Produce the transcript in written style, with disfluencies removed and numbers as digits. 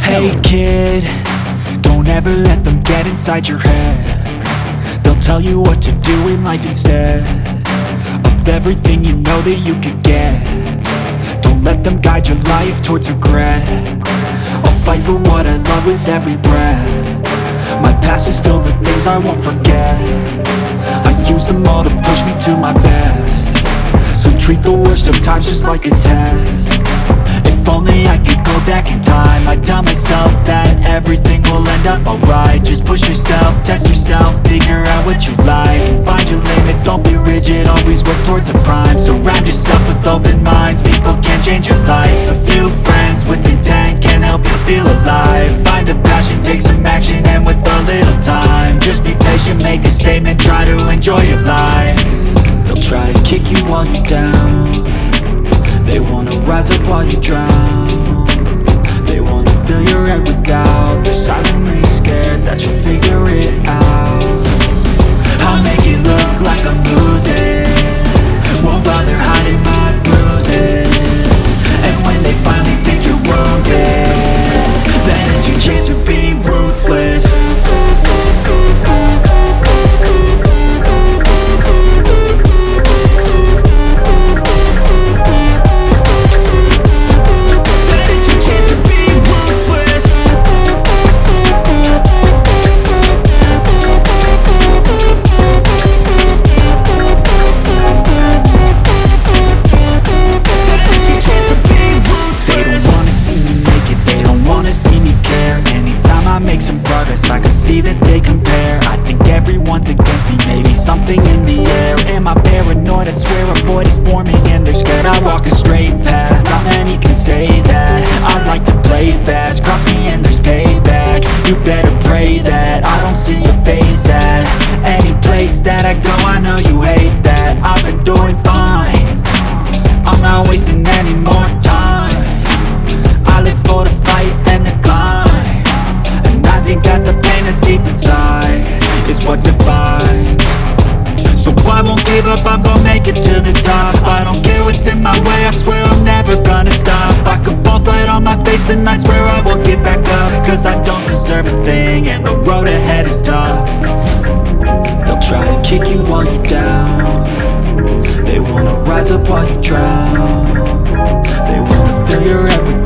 Hey kid, don't ever let them get inside your head. They'll tell you what to do in life instead of everything you know that you could get. Don't let them guide your life towards regret. I'll fight for what I love with every breath. My past is filled with things I won't forget. I use them all to push me to my best. So treat the worst of times just like a test. If only I could go back in time, I'd tell myself that everything will end up alright. Just push yourself, test yourself, figure out what you like, and find your limits, don't be rigid, always work towards a prime. Surround yourself with open minds, people can change your life. A few friends with intent can help you feel alive. Find a passion, take some action, and with a little time, just be patient, make a statement, try to enjoy your life. They'll try to kick you while you're down. They wanna rise up while you drown. They wanna fill your head with doubt. They're silently scared that you'll figure it out. I'll make it look like I'm losing, won't bother hiding my bruises. And when they finally think you're wounded, then it's your chance to be ruthless. I can see that they compare. I think everyone's against me, maybe something in the air. Am I paranoid? I swear a void is forming and they're scared I walk a straight path. Not many can say that. I like to play fast, cross me and there's payback. You better pray that I don't see your face at any place that I go. I know you hate that. I've been doing fine, I'm not wasting any more time. I live for the fight and the climb. I think that the pain that's deep inside is what defines. So I won't give up, I'm gonna make it to the top. I don't care what's in my way, I swear I'm never gonna stop. I could fall flat on my face and I swear I won't get back up, cause I don't deserve a thing and the road ahead is tough. They'll try to kick you while you're down. They wanna rise up while you drown. They wanna fill your head with